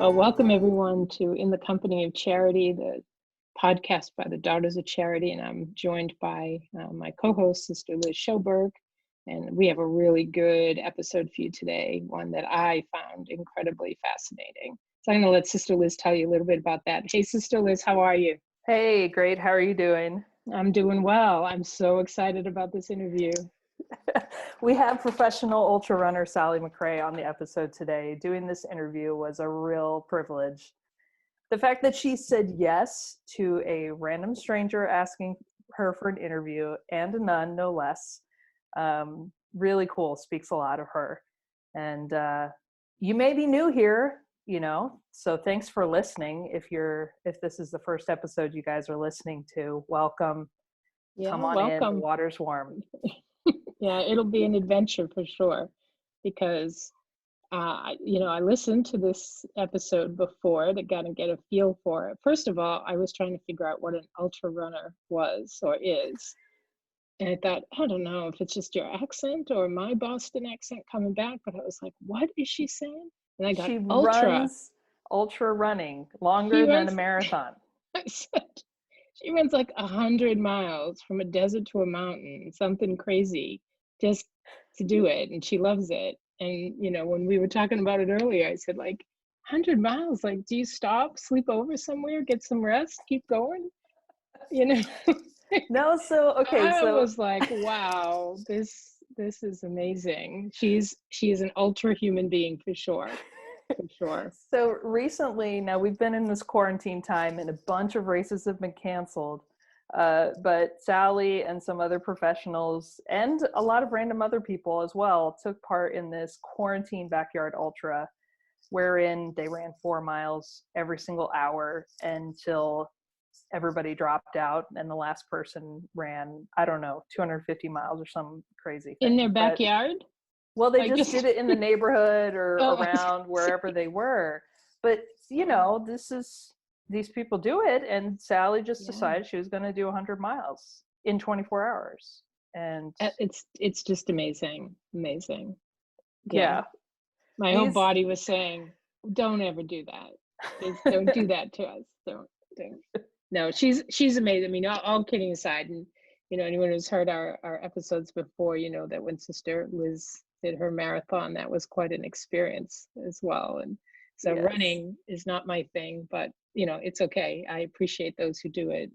Well, welcome everyone to In the Company of Charity, the podcast by the Daughters of Charity, and I'm joined by my co-host, Sister Liz Sjoberg, and we have a really good episode for you today, one that I found incredibly fascinating. So I'm going to let Sister Liz tell you a little bit about that. Hey, Sister Liz, how are you? Hey, great. How are you doing? I'm doing well. I'm so excited about this interview. We have professional ultra runner Sally McRae on the episode today. Doing this interview was a real privilege. The fact that she said yes to a random stranger asking her for an interview, and a nun, no less, really cool, speaks a lot of her. And you may be new here, so thanks for listening. If this is the first episode you guys are listening to, welcome. Yeah, come on welcome. in, the water's warm. Yeah, it'll be an adventure for sure, because I listened to this episode before to kind of get a feel for it. First of all, I was trying to figure out what an ultra runner was or is. And I thought, I don't know if it's just your accent or my Boston accent coming back, but I was like, what is she saying? And I got She ultra. runs ultra running, longer than a marathon. I said, she runs like 100 miles from a desert to a mountain, something crazy, just to do it. And she loves it. And, when we were talking about it earlier, I said, like, 100 miles, like, do you stop, sleep over somewhere, get some rest, keep going? No, I was like, wow, this is amazing. She is an ultra human being for sure. For sure. So recently, now we've been in this quarantine time and a bunch of races have been canceled. But Sally and some other professionals and a lot of random other people as well took part in this quarantine backyard ultra, wherein they ran 4 miles every single hour until everybody dropped out and the last person ran, 250 miles or some crazy thing. In their backyard? Well, they just did it in the neighborhood or around wherever they were. But, these people do it. And Sally just decided she was going to do 100 miles in 24 hours. And it's just amazing. Amazing. Yeah. My whole body was saying, don't ever do that. Don't do that to us. Don't. No, she's amazing. I mean, all kidding aside, and, anyone who's heard our episodes before, that when Sister Liz did her marathon, that was quite an experience as well. And so running is not my thing, but it's okay. I appreciate those who do it.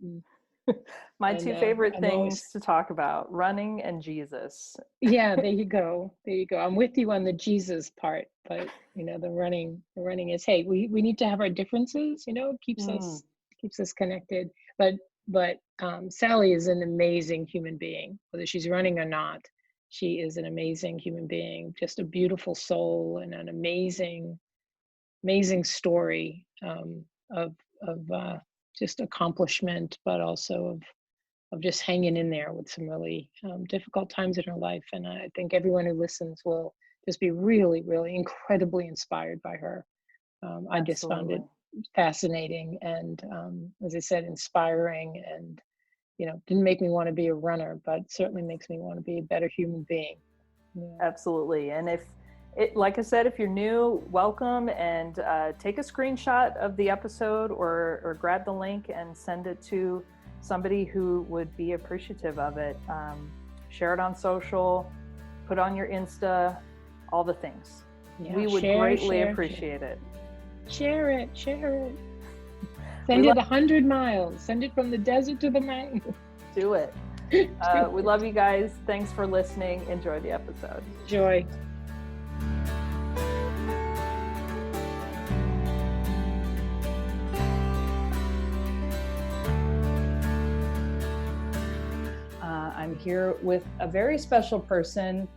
My two favorite things to talk about: running and Jesus. Yeah, there you go. I'm with you on the Jesus part, but the running is, hey, we need to have our differences. Keeps us connected. But Sally is an amazing human being, whether she's running or not. She is an amazing human being, just a beautiful soul and an amazing story of just accomplishment, but also of just hanging in there with some really difficult times in her life. And I think everyone who listens will just be really, really incredibly inspired by her. I just found it fascinating and, as I said, inspiring, and didn't make me want to be a runner, but certainly makes me want to be a better human being. Yeah. Absolutely. And like I said, if you're new, welcome, and take a screenshot of the episode or grab the link and send it to somebody who would be appreciative of it. Share it on social, put on your Insta, all the things. Yeah, we would greatly appreciate it. Share it. Send it 100 miles. Send it from the desert to the mountain. Do it. We love you guys. Thanks for listening. Enjoy the episode. Enjoy. I'm here with a very special person.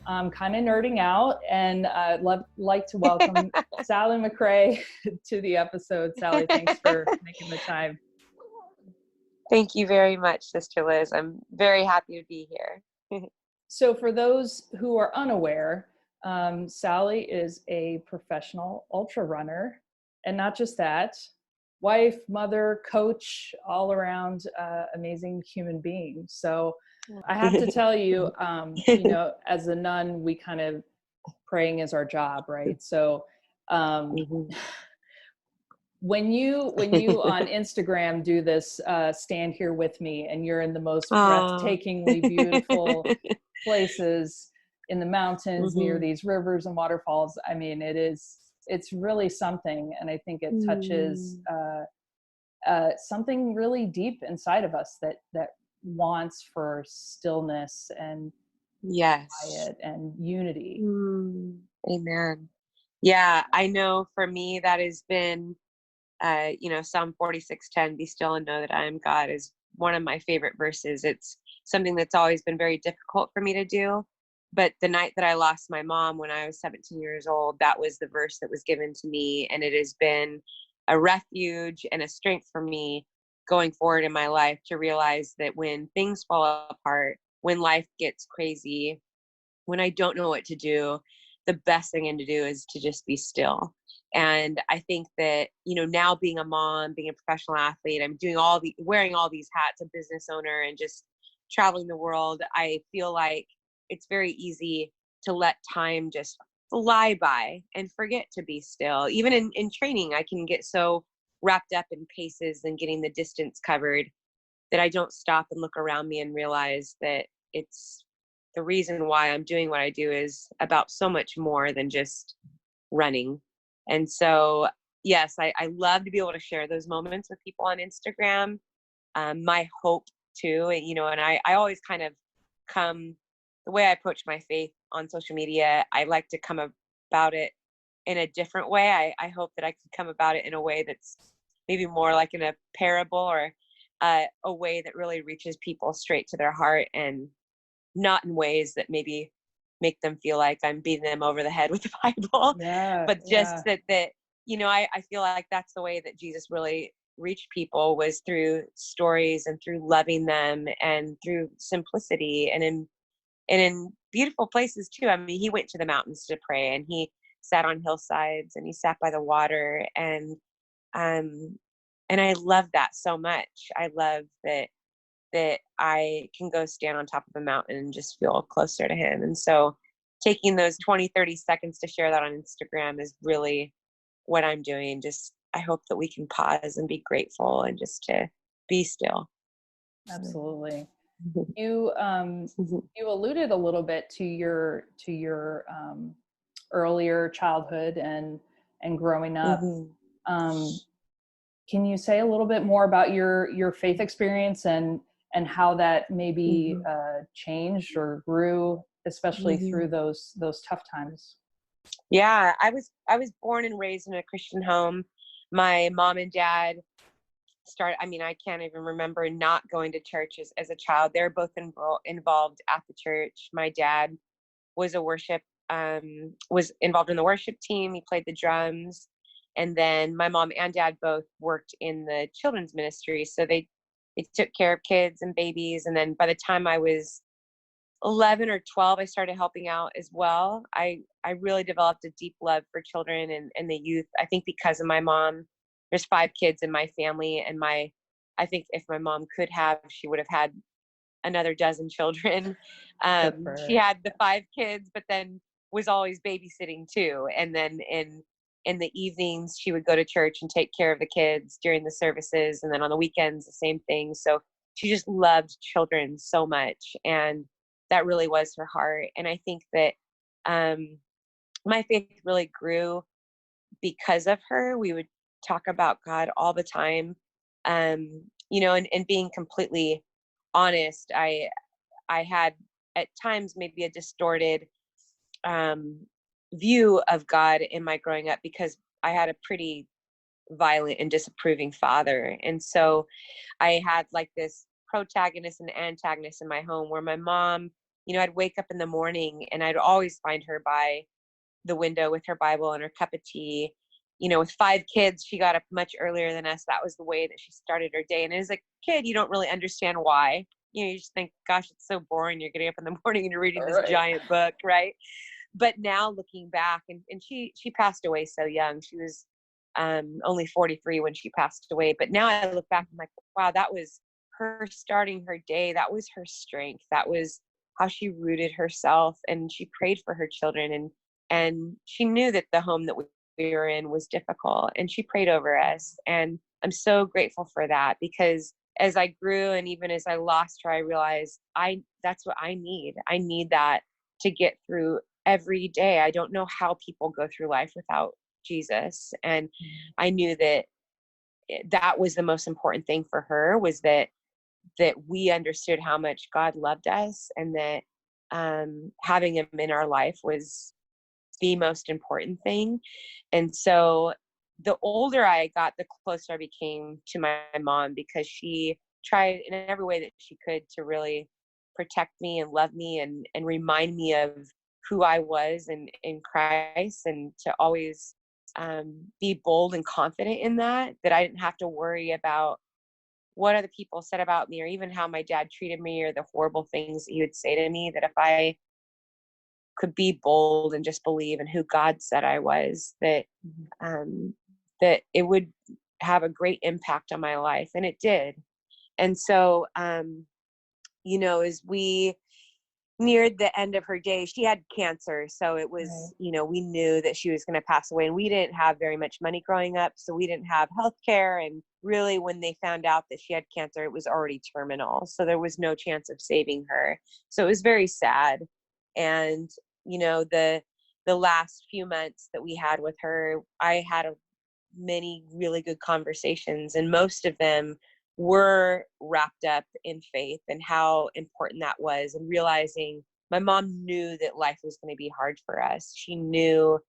I'm kind of nerding out, and I'd like to welcome Sally McRae to the episode. Sally, thanks for making the time. Thank you very much, Sister Liz. I'm very happy to be here. So for those who are unaware, Sally is a professional ultra runner, and not just that, wife, mother, coach, all around amazing human being. So I have to tell you, as a nun, we kind of praying is our job, right? So when you on Instagram do this stand here with me, and you're in the most Oh. breathtakingly beautiful places in the mountains near these rivers and waterfalls, I mean, it's really something. And I think it touches something really deep inside of us that wants for stillness and quiet and unity. Amen. Yeah, I know for me that has been Psalm 46:10, be still and know that I am God, is one of my favorite verses. It's something that's always been very difficult for me to do. But the night that I lost my mom when I was 17 years old, that was the verse that was given to me. And it has been a refuge and a strength for me going forward in my life, to realize that when things fall apart, when life gets crazy, when I don't know what to do, the best thing to do is to just be still. And I think that, now being a mom, being a professional athlete, I'm doing wearing all these hats, a business owner, and just traveling the world. I feel like it's very easy to let time just fly by and forget to be still. Even in training, I can get so wrapped up in paces and getting the distance covered that I don't stop and look around me and realize that it's the reason why I'm doing what I do is about so much more than just running. And so, yes, I love to be able to share those moments with people on Instagram. My hope too, and I always kind of the way I approach my faith on social media, I like to come about it in a different way. I hope that I can come about it in a way that's maybe more like in a parable, or a way that really reaches people straight to their heart, and not in ways that maybe make them feel like I'm beating them over the head with the Bible, but just that I feel like that's the way that Jesus really reached people, was through stories and through loving them and through simplicity and in beautiful places too. I mean, he went to the mountains to pray, and he sat on hillsides, and he sat by the water, and I love that so much. I love that I can go stand on top of a mountain and just feel closer to him. And so taking those 20-30 seconds to share that on Instagram is really what I'm doing. Just, I hope that we can pause and be grateful and just to be still. Absolutely. You alluded a little bit to your earlier childhood and growing up. Can you say a little bit more about your faith experience and how that maybe changed or grew, especially through those tough times? Yeah, I was born and raised in a Christian home. My mom and dad I can't even remember not going to church as a child. They're both involved at the church. My dad was was involved in the worship team. He played the drums. And then my mom and dad both worked in the children's ministry. So they took care of kids and babies. And then by the time I was 11 or 12, I started helping out as well. I really developed a deep love for children and the youth. I think because of my mom. There's 5 kids in my family, and I think if my mom could have, she would have had another dozen children. She had the 5 kids, but then was always babysitting too. And then in the evenings, she would go to church and take care of the kids during the services. And then on the weekends, the same thing. So she just loved children so much. And that really was her heart. And I think that my faith really grew because of her. We would talk about God all the time. And being completely honest, I had at times maybe a distorted view of God in my growing up, because I had a pretty violent and disapproving father. And so I had like this protagonist and antagonist in my home, where my mom, I'd wake up in the morning and I'd always find her by the window with her Bible and her cup of tea. With 5 kids, she got up much earlier than us. That was the way that she started her day. And as a kid, you don't really understand why. You just think, gosh, it's so boring. You're getting up in the morning and you're reading this giant book, right? But now looking back, and she passed away so young. She was only 43 when she passed away. But now I look back, I'm like, wow, that was her starting her day. That was her strength. That was how she rooted herself, and she prayed for her children. And she knew that the home that we we were in was difficult, and she prayed over us. And I'm so grateful for that, because as I grew and even as I lost her, I realized that's what I need. I need that to get through every day. I don't know how people go through life without Jesus. And I knew that that was the most important thing for her, was that we understood how much God loved us, and that having him in our life was the most important thing. And so the older I got, the closer I became to my mom, because she tried in every way that she could to really protect me and love me and remind me of who I was in Christ, and to always be bold and confident in that I didn't have to worry about what other people said about me, or even how my dad treated me, or the horrible things that he would say to me. That if I could be bold and just believe in who God said I was, that that it would have a great impact on my life. And it did. And so, as we neared the end of her day, she had cancer. So it was, we knew that she was going to pass away, and we didn't have very much money growing up. So we didn't have health care. And really, when they found out that she had cancer, it was already terminal. So there was no chance of saving her. So it was very sad. And, the last few months that we had with her, I had many really good conversations, and most of them were wrapped up in faith and how important that was, and realizing my mom knew that life was going to be hard for us. She knew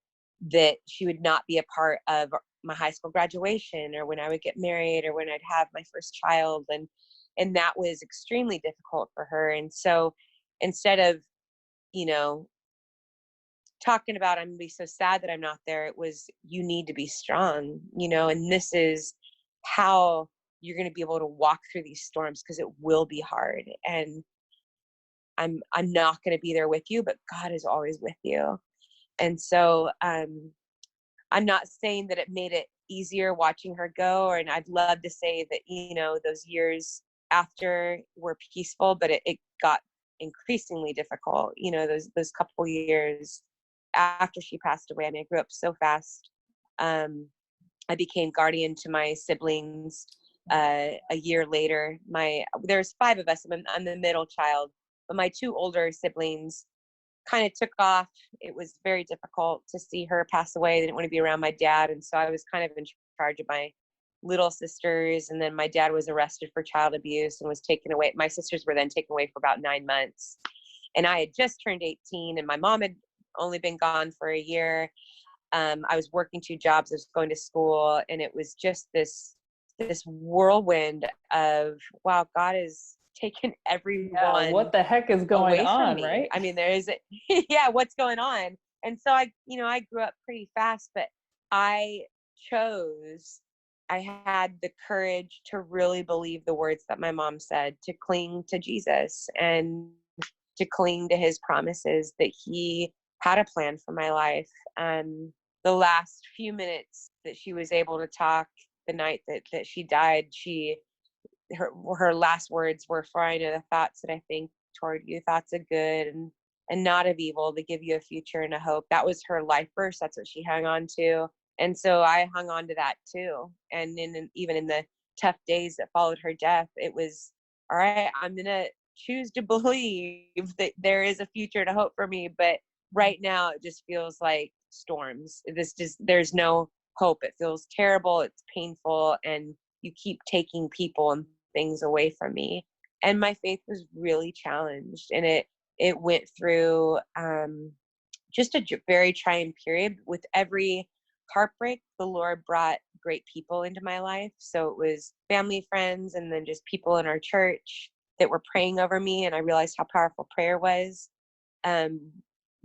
that she would not be a part of my high school graduation, or when I would get married, or when I'd have my first child. And that was extremely difficult for her. And so instead of, talking about, I'm gonna be so sad that I'm not there, it was, you need to be strong, and this is how you're going to be able to walk through these storms, because it will be hard. And I'm not going to be there with you, but God is always with you. And so I'm not saying that it made it easier watching her go, and I'd love to say that, those years after were peaceful, but it got increasingly difficult, those couple years after she passed away. I mean, I grew up so fast. I became guardian to my siblings a year later. There's 5 of us. I'm the middle child, but my 2 older siblings kind of took off. It was very difficult to see her pass away. They didn't want to be around my dad, and so I was kind of in charge of my little sisters. And then my dad was arrested for child abuse and was taken away. My sisters were then taken away for about 9 months, and I had just turned 18, and my mom had only been gone for a year. I was working 2 jobs. I was going to school, and it was just this whirlwind of, wow, God has taken everyone. What the heck is going on, right? I mean, what's going on? And so I grew up pretty fast, but I had the courage to really believe the words that my mom said, to cling to Jesus and to cling to his promises that he had a plan for my life. The last few minutes that she was able to talk, the night that she died, her last words were, "For I know the thoughts that I think toward you, thoughts of good and not of evil, to give you a future and a hope." That was her life verse. That's what she hung on to. And so I hung on to that too. And even in the tough days that followed her death, it was, all right, I'm going to choose to believe that there is a future and a hope for me. But right now it just feels like storms. There's no hope. It feels terrible. It's painful. And you keep taking people and things away from me. And my faith was really challenged. And it went through just a very trying period. With every heartbreak, the Lord brought great people into my life. So it was family, friends, and then just people in our church that were praying over me. And I realized how powerful prayer was.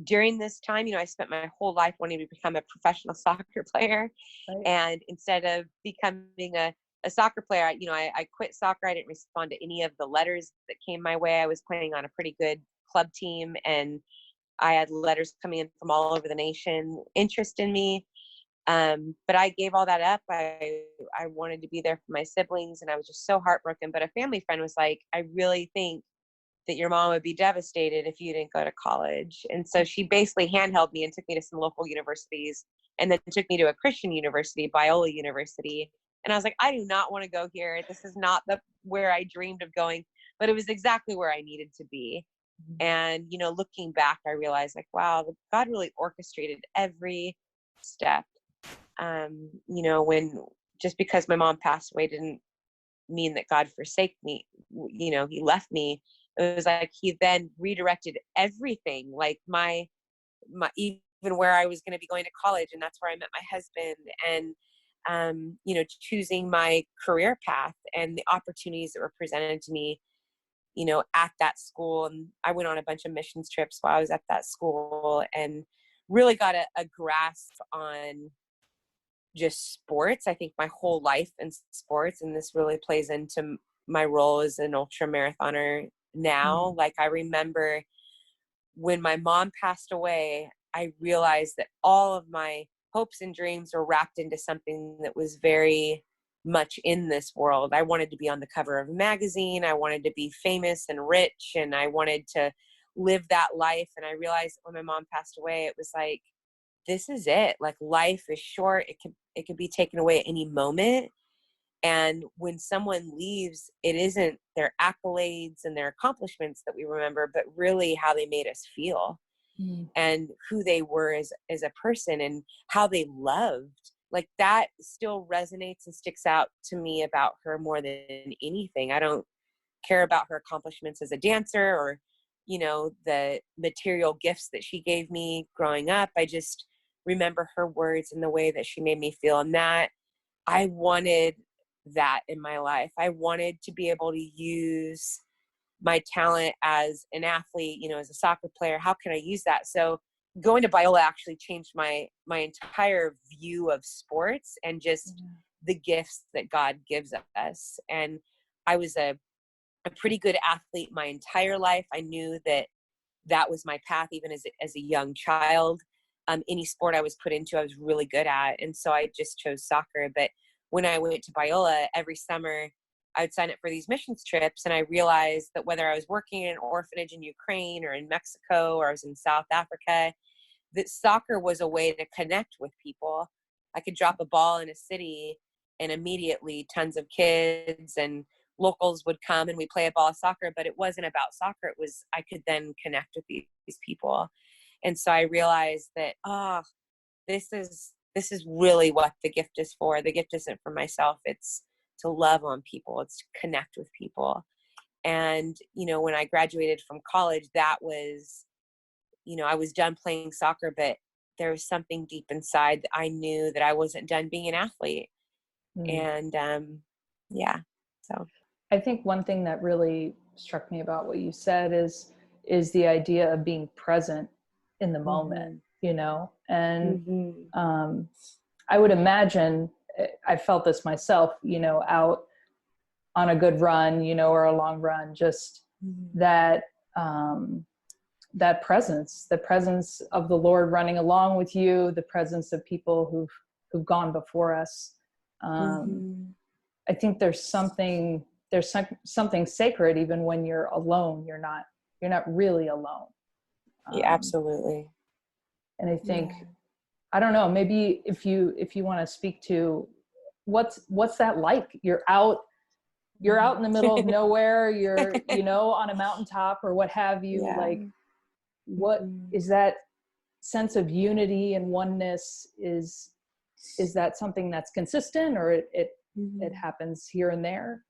During this time, I spent my whole life wanting to become a professional soccer player. Right. And instead of becoming a soccer player, I quit soccer. I didn't respond to any of the letters that came my way. I was playing on a pretty good club team, and I had letters coming in from all over the nation, interest in me. But I gave all that up. I wanted to be there for my siblings, and I was just so heartbroken. But a family friend was like, "I really think that your mom would be devastated if you didn't go to college." And so she basically handheld me and took me to some local universities and then took me to a Christian university, Biola University. And I was like, I do not want to go here. This is not where I dreamed of going, but it was exactly where I needed to be. And, you know, looking back, I realized like, wow, God really orchestrated every step. You know, just because my mom passed away didn't mean that God forsake me. You know, he left me. It was like, he then redirected everything, like my, even where I was going to be going to college. And that's where I met my husband, and, you know, choosing my career path and the opportunities that were presented to me, you know, at that school. And I went on a bunch of missions trips while I was at that school, and really got a grasp on just sports. I think my whole life in sports, and this really plays into my role as an ultra marathoner now. Like, I remember when my mom passed away, I realized that all of my hopes and dreams were wrapped into something that was very much in this world. I wanted to be on the cover of a magazine. I wanted to be famous and rich, and I wanted to live that life. And I realized when my mom passed away, it was like, this is it. Like, life is short. It could be taken away at any moment. And when someone leaves, it isn't their accolades and their accomplishments that we remember, but really how they made us feel and who they were as a person and how they loved. Like, that still resonates and sticks out to me about her more than anything. I don't care about her accomplishments as a dancer or, you know, the material gifts that she gave me growing up. I just remember her words and the way that she made me feel. And that, I wanted that in my life. I wanted to be able to use my talent as an athlete, you know, as a soccer player. How can I use that? So going to Biola actually changed my entire view of sports and just the gifts that God gives us. And I was a pretty good athlete my entire life. I knew that was my path, even as a young child. Any sport I was put into, I was really good at. And so I just chose soccer. But when I went to Biola every summer, I would sign up for these missions trips. And I realized that whether I was working in an orphanage in Ukraine or in Mexico, or I was in South Africa, that soccer was a way to connect with people. I could drop a ball in a city and immediately tons of kids and locals would come and we play a ball of soccer, but it wasn't about soccer. It was, I could then connect with these people. And so I realized that, this is really what the gift is for. The gift isn't for myself. It's to love on people. It's to connect with people. And, you know, when I graduated from college, that was, you know, I was done playing soccer, but there was something deep inside that I knew that I wasn't done being an athlete. And, so. I think one thing that really struck me about what you said is the idea of being present in the moment, you know, and I would imagine, I felt this myself, you know, out on a good run, you know, or a long run, just that, that presence, the presence of the Lord running along with you, the presence of people who've gone before us. I think there's something sacred even when you're alone. You're not really alone. Yeah, absolutely. And I think, I don't know, maybe if you want to speak to what's that like? You're out in the middle of nowhere, you're, you know, on a mountaintop or what have you, like, what is that sense of unity and oneness? Is that something that's consistent, or it happens here and there?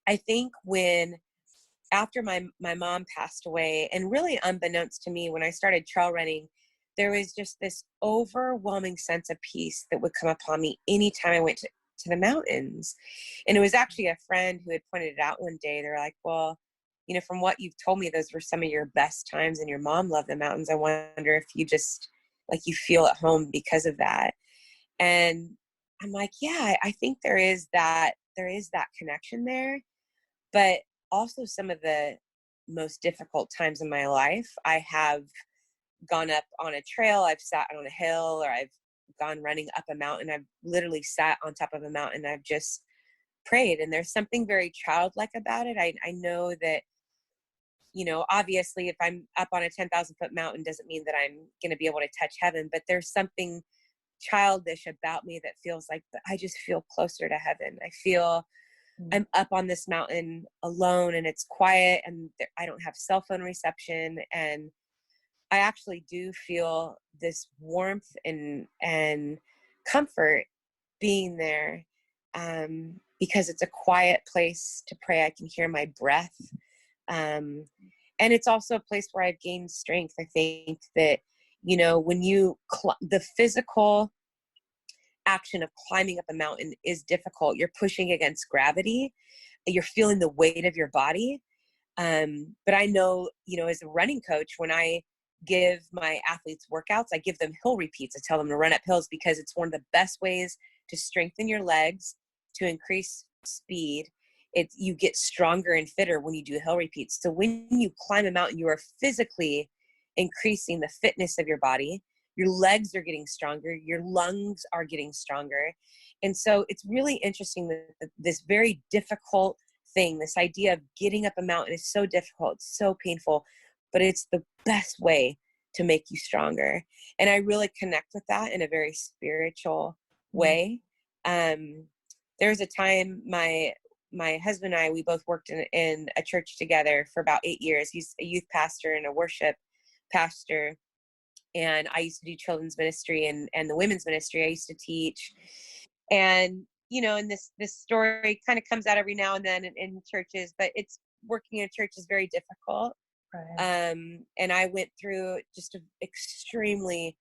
I think after my mom passed away, and really unbeknownst to me, when I started trail running, there was just this overwhelming sense of peace that would come upon me anytime I went to the mountains. And it was actually a friend who had pointed it out one day. They're like, well, you know, from what you've told me, those were some of your best times and your mom loved the mountains. I wonder if you just, like, you feel at home because of that. And I'm like, yeah, I think there is that connection there. But also some of the most difficult times in my life, I have gone up on a trail, I've sat on a hill, or I've gone running up a mountain. I've literally sat on top of a mountain. I've just prayed. And there's something very childlike about it. I know that, you know, obviously if I'm up on a 10,000 foot mountain doesn't mean that I'm going to be able to touch heaven, but there's something childish about me that feels like, I just feel closer to heaven. I feel I'm up on this mountain alone, and it's quiet, and I don't have cell phone reception, and I actually do feel this warmth and comfort being there, because it's a quiet place to pray. I can hear my breath. And it's also a place where I've gained strength. I think that, when the physical action of climbing up a mountain is difficult. You're pushing against gravity. You're feeling the weight of your body. But I know, as a running coach, when I give my athletes workouts, I give them hill repeats. I tell them to run up hills because it's one of the best ways to strengthen your legs, to increase speed. You get stronger and fitter when you do hill repeats. So when you climb a mountain, you are physically increasing the fitness of your body. Your legs are getting stronger. Your lungs are getting stronger. And so it's really interesting that this very difficult thing, this idea of getting up a mountain, is so difficult, it's so painful, but it's the best way to make you stronger. And I really connect with that in a very spiritual way. There's a time my husband and I, we both worked in a church together for about 8 years. He's a youth pastor and a worship pastor. And I used to do children's ministry and the women's ministry. I used to teach. And, and this story kind of comes out every now and then in churches, but it's working in a church is very difficult. Right. And I went through just an extremely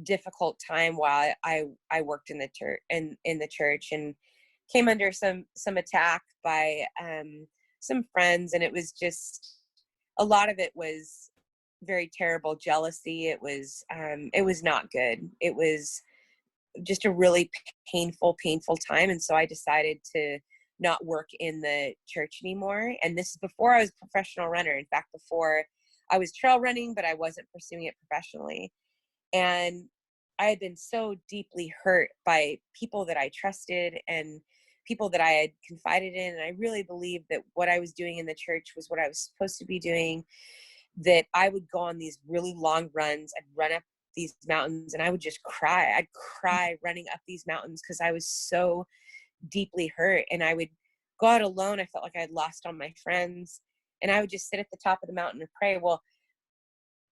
difficult time while I worked in the church in the church, and came under some attack by some friends. And it was just, a lot of it was very terrible jealousy. It was not good. It was just a really painful time. And so I decided to not work in the church anymore. And this is before I was a professional runner. In fact, before I was trail running, but I wasn't pursuing it professionally. And I had been so deeply hurt by people that I trusted and people that I had confided in. And I really believed that what I was doing in the church was what I was supposed to be doing, that I would go on these really long runs. I'd run up these mountains and I would just cry. I'd cry running up these mountains because I was so deeply hurt. And I would go out alone. I felt like I had lost all my friends. And I would just sit at the top of the mountain and pray. Well,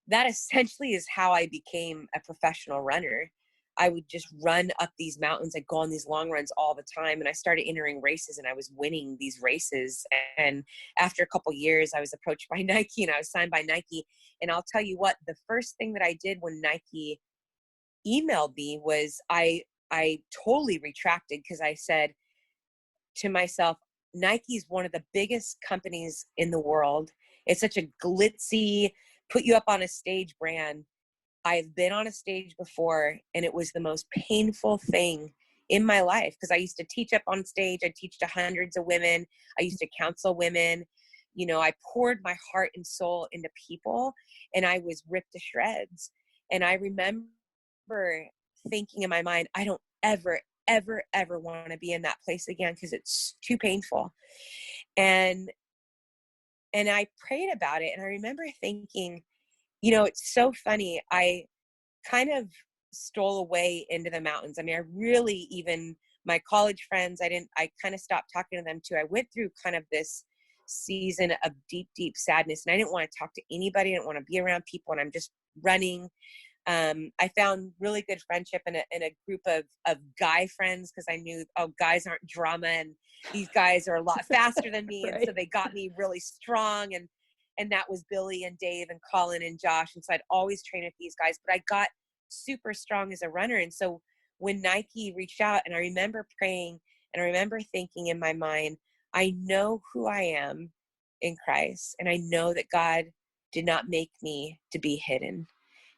that essentially is how I became a professional runner. I would just run up these mountains. I'd go on these long runs all the time. And I started entering races and I was winning these races. And after a couple years, I was approached by Nike and I was signed by Nike. And I'll tell you what, the first thing that I did when Nike emailed me was I totally retracted, because I said to myself, Nike's one of the biggest companies in the world. It's such a glitzy, put you up on a stage brand. I've been on a stage before, and it was the most painful thing in my life, because I used to teach up on stage. I teach to hundreds of women. I used to counsel women. I poured my heart and soul into people, and I was ripped to shreds. And I remember thinking in my mind, I don't ever want to be in that place again, because it's too painful. And I prayed about it, and I remember thinking, it's so funny. I kind of stole away into the mountains. I mean, I really, even my college friends, I kind of stopped talking to them too. I went through kind of this season of deep sadness, and I didn't want to talk to anybody. I didn't want to be around people, and I'm just running. I found really good friendship in a group of guy friends, because I knew, guys aren't drama, and these guys are a lot faster than me. Right. And so they got me really strong. And that was Billy and Dave and Colin and Josh. And so I'd always train with these guys, but I got super strong as a runner. And so when Nike reached out, and I remember praying, and I remember thinking in my mind, I know who I am in Christ. And I know that God did not make me to be hidden.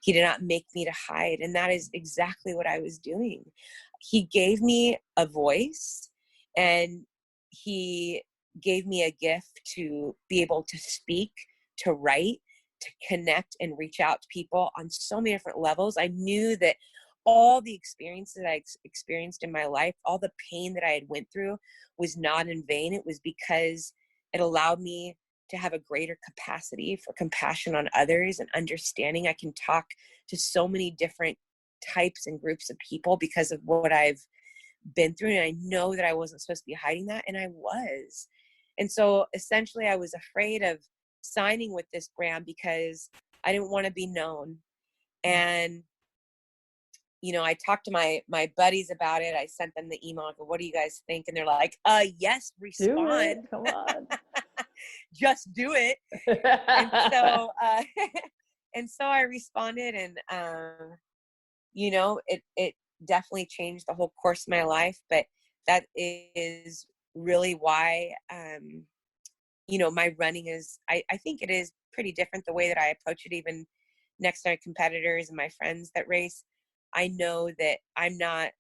He did not make me to hide. And that is exactly what I was doing. He gave me a voice, and he gave me a gift to be able to speak, to write, to connect and reach out to people on so many different levels. I knew that all the experiences I experienced in my life, all the pain that I had went through, was not in vain. It was because it allowed me to have a greater capacity for compassion on others and understanding. I can talk to so many different types and groups of people because of what I've been through. And I know that I wasn't supposed to be hiding that. And I was. And so essentially I was afraid of signing with this brand because I didn't want to be known. And, I talked to my buddies about it. I sent them the email. I go, what do you guys think? And they're like, yes, respond. Come on. Just do it. And so, and so I responded, and, it definitely changed the whole course of my life, but that is really why, my running is, I think it is pretty different the way that I approach it, even next to my competitors and my friends that race. I know that I'm not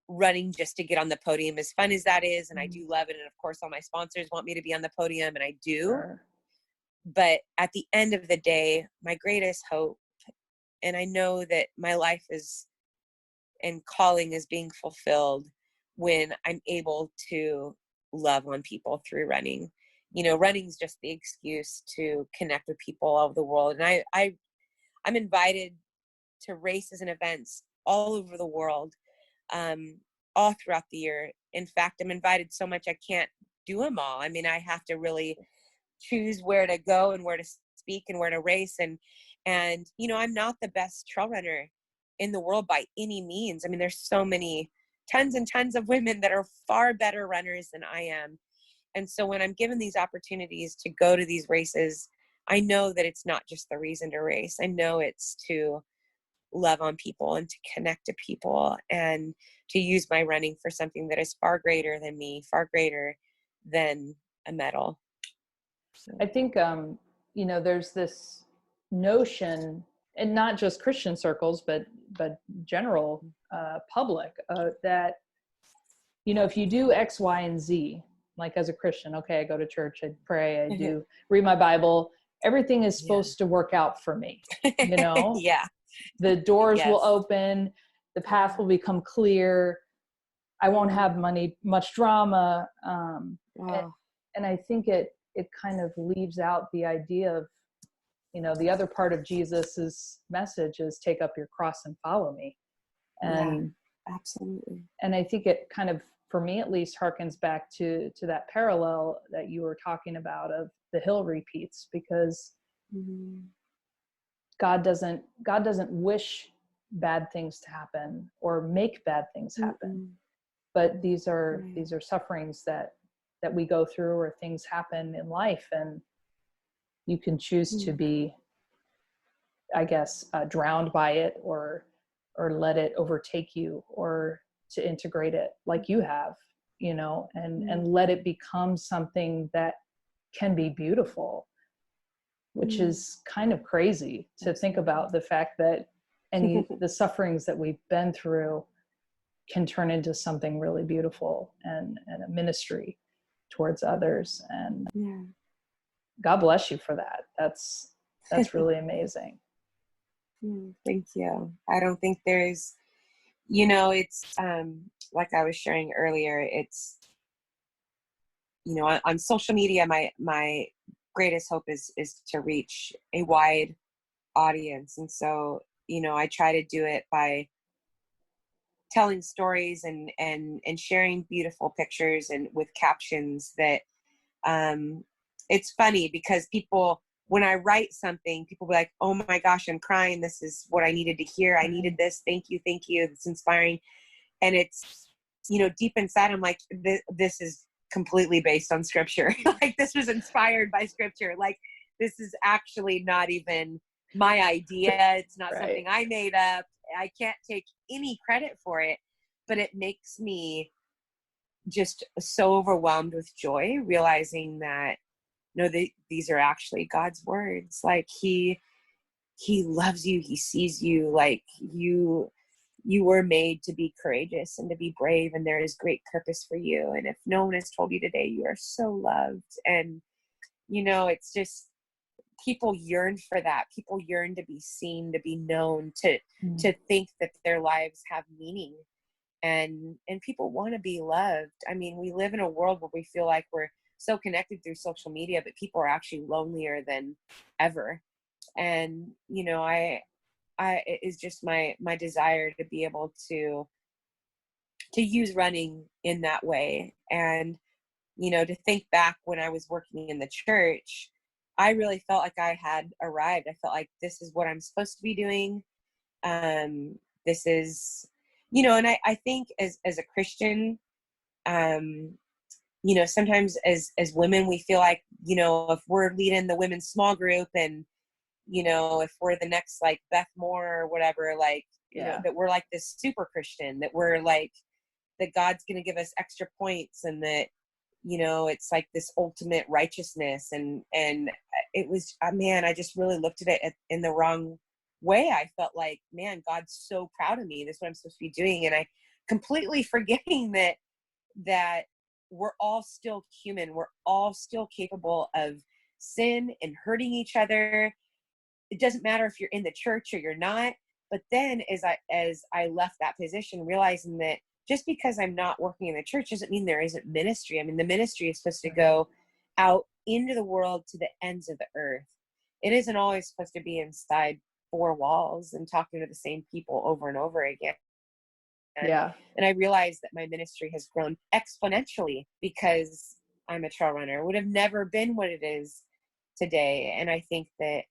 running just to get on the podium, as fun as that is. And I do love it. And of course, all my sponsors want me to be on the podium, and I do. Sure. But at the end of the day, my greatest hope, and I know that my life is and calling is being fulfilled when I'm able to love on people through running. Running is just the excuse to connect with people all over the world. And I'm invited to races and events all over the world, all throughout the year. In fact, I'm invited so much I can't do them all. I mean, I have to really choose where to go and where to speak and where to race. And I'm not the best trail runner in the world by any means. I mean, there's so many, tons and tons of women that are far better runners than I am. And so when I'm given these opportunities to go to these races, I know that it's not just the reason to race. I know it's to love on people and to connect to people, and to use my running for something that is far greater than me, far greater than a medal. So. I think, there's this notion, and not just Christian circles, but general public, that, if you do X, Y, and Z, like as a Christian, okay, I go to church, I pray, I do read my Bible, everything is supposed to work out for me, Yeah. The doors will open, the path will become clear, I won't have much drama. And I think it kind of leaves out the idea of, the other part of Jesus's message is take up your cross and follow me. And absolutely. And I think it kind of, for me at least, harkens back to that parallel that you were talking about of the hill repeats, because God doesn't wish bad things to happen or make bad things happen. But these are sufferings that we go through, or things happen in life, and you can choose to be, I guess, drowned by it, or let it overtake you, or to integrate it like you have, and let it become something that can be beautiful, which is kind of crazy to think about, the fact that the sufferings that we've been through can turn into something really beautiful and a ministry towards others. And God bless you for that. That's really amazing. Thank you. I don't think there's, it's like I was sharing earlier, it's, on social media, my greatest hope is to reach a wide audience. And so, I try to do it by telling stories and sharing beautiful pictures and with captions that, it's funny because people, when I write something, people be like, oh my gosh, I'm crying. This is what I needed to hear. I needed this. Thank you. It's inspiring. And it's, deep inside, I'm like, this is completely based on scripture. Like, this was inspired by scripture. Like, this is actually not even my idea. It's not something I made up. I can't take any credit for it, but it makes me just so overwhelmed with joy, realizing that, these are actually God's words. Like, he loves you. He sees you. Like, you were made to be courageous and to be brave, and there is great purpose for you. And if no one has told you today, you are so loved. And, it's just, people yearn for that. People yearn to be seen, to be known, to think that their lives have meaning. And people want to be loved. I mean, we live in a world where we feel like we're so connected through social media, but people are actually lonelier than ever. And, it is just my desire to be able to use running in that way. And, to think back when I was working in the church, I really felt like I had arrived. I felt like this is what I'm supposed to be doing. This is, and I think as a Christian, sometimes as women, we feel like, if we're leading the women's small group and, if we're the next like Beth Moore or whatever, like, that we're like this super Christian, that we're like, that God's going to give us extra points, and that, it's like this ultimate righteousness. And it was, man, I just really looked at it in the wrong way. I felt like, man, God's so proud of me. This is what I'm supposed to be doing. And I completely forgetting that we're all still human. We're all still capable of sin and hurting each other. It doesn't matter if you're in the church or you're not. But then as I left that position, realizing that just because I'm not working in the church doesn't mean there isn't ministry. I mean, the ministry is supposed to go out into the world to the ends of the earth. It isn't always supposed to be inside four walls and talking to the same people over and over again. And I realized that my ministry has grown exponentially because I'm a trail runner. It would have never been what it is today. And I think that,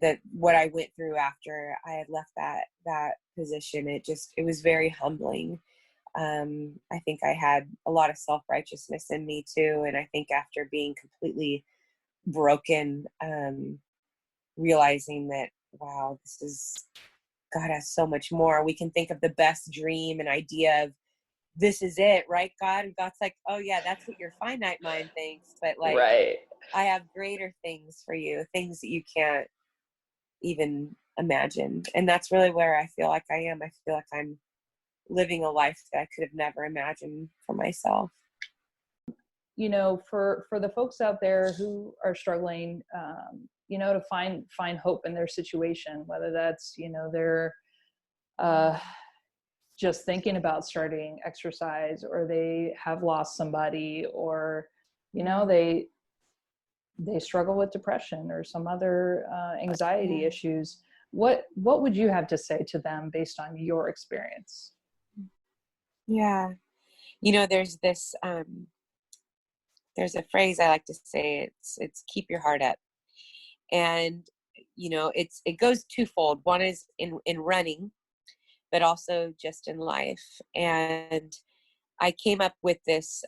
that what I went through after I had left that position, it was very humbling. I think I had a lot of self-righteousness in me too. And I think after being completely broken, realizing that, wow, God has so much more. We can think of the best dream and idea of this is it, right, God? And God's like, oh yeah, that's what your finite mind thinks. But like, right. I have greater things for you, things that you can't even imagine. And that's really where I feel like I am. I feel like I'm living a life that I could have never imagined for myself. For the folks out there who are struggling, to find hope in their situation, whether that's, they're just thinking about starting exercise, or they have lost somebody, or, they struggle with depression or some other anxiety issues. What would you have to say to them based on your experience? Yeah. There's this, there's a phrase I like to say, it's keep your heart up. And, it goes twofold. One is in running, but also just in life. And I came up with this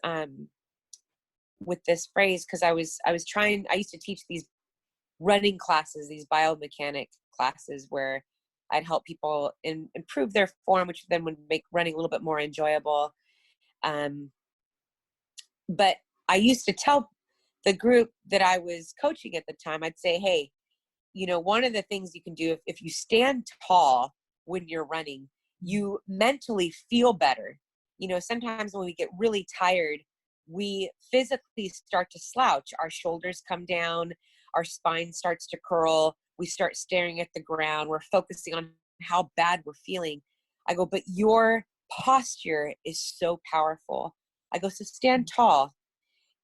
phrase because I used to teach these running classes, these biomechanic classes, where I'd help people improve their form, which then would make running a little bit more enjoyable. But I used to tell the group that I was coaching at the time, I'd say, hey, one of the things you can do if you stand tall when you're running, you mentally feel better. Sometimes when we get really tired, we physically start to slouch. Our shoulders come down, our spine starts to curl. We start staring at the ground. We're focusing on how bad we're feeling. I go, but your posture is so powerful. I go, so stand tall.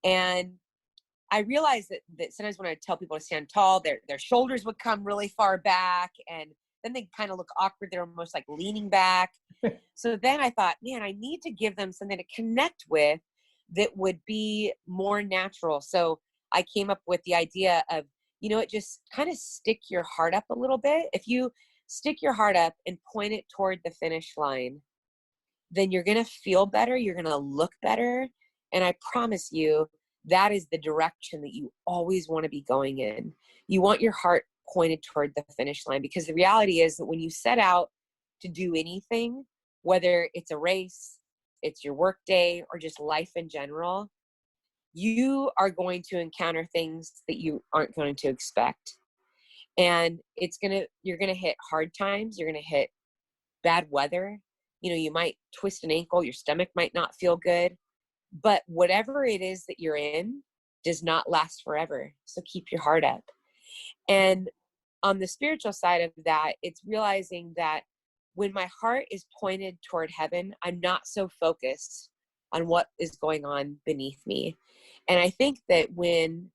And I realized that sometimes when I tell people to stand tall, their shoulders would come really far back, and then they kind of look awkward. They're almost like leaning back. So then I thought, man, I need to give them something to connect with that would be more natural. So I came up with the idea of, just kind of stick your heart up a little bit. If you stick your heart up and point it toward the finish line, then you're going to feel better. You're going to look better. And I promise you, that is the direction that you always want to be going in. You want your heart pointed toward the finish line, because the reality is that when you set out to do anything, whether it's a race, it's your work day, or just life in general, you are going to encounter things that you aren't going to expect. And you're going to hit hard times. You're going to hit bad weather. You might twist an ankle. Your stomach might not feel good. But whatever it is that you're in does not last forever. So keep your heart up. And on the spiritual side of that, it's realizing that when my heart is pointed toward heaven, I'm not so focused on what is going on beneath me. And I think that when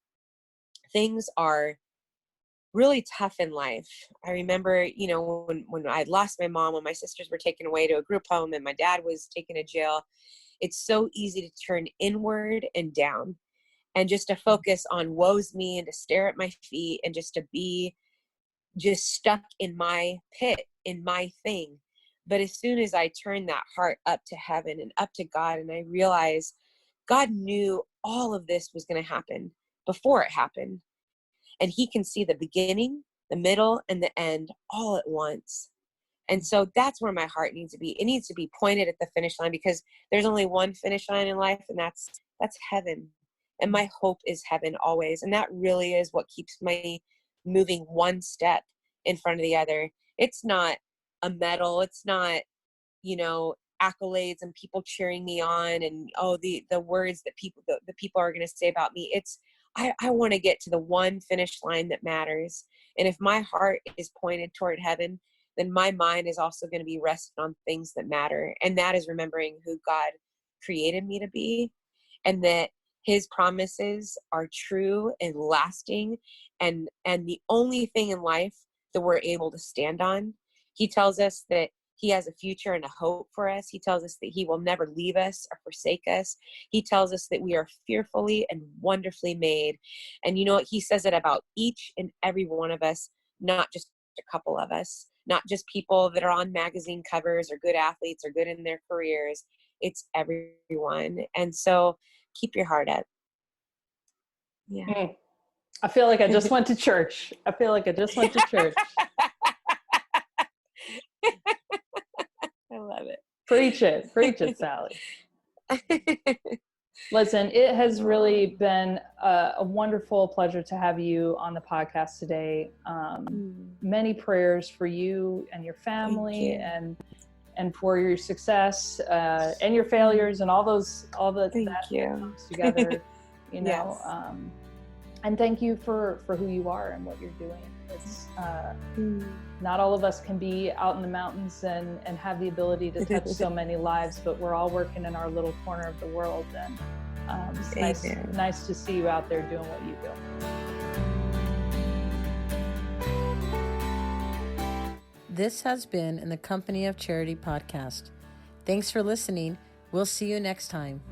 things are really tough in life. I remember, you know, when I lost my mom, when my sisters were taken away to a group home and my dad was taken to jail, it's so easy to turn inward and down and just to focus on woe's me and to stare at my feet and just to be just stuck in my pit, in my thing. But as soon as I turned that heart up to heaven and up to God, and I realized God knew all of this was going to happen before it happened. And he can see the beginning, the middle, and the end all at once. And so that's where my heart needs to be. It needs to be pointed at the finish line, because there's only one finish line in life, and that's heaven. And my hope is heaven always. And that really is what keeps me moving one step in front of the other. It's not a medal. It's not, you know, accolades and people cheering me on and, oh, the words that the people are going to say about me. It's, I want to get to the one finish line that matters. And if my heart is pointed toward heaven, then my mind is also going to be rested on things that matter. And that is remembering who God created me to be, and that his promises are true and lasting, and the only thing in life that we're able to stand on. He tells us that he has a future and a hope for us. He tells us that he will never leave us or forsake us. He tells us that we are fearfully and wonderfully made. And you know what? He says it about each and every one of us, not just a couple of us, not just people that are on magazine covers or good athletes or good in their careers. It's everyone. And so keep your heart up. Yeah. I feel like I just went to church. I love it. Preach it, Sally. Listen, it has really been a wonderful pleasure to have you on the podcast today. Many prayers for you and your family, and for your success and your failures and all that comes together. You know, yes. And thank you for who you are and what you're doing. It's not all of us can be out in the mountains and have the ability to touch so many lives, but we're all working in our little corner of the world. And it's nice to see you out there doing what you do. This has been In the Company of Charity podcast. Thanks for listening. We'll see you next time.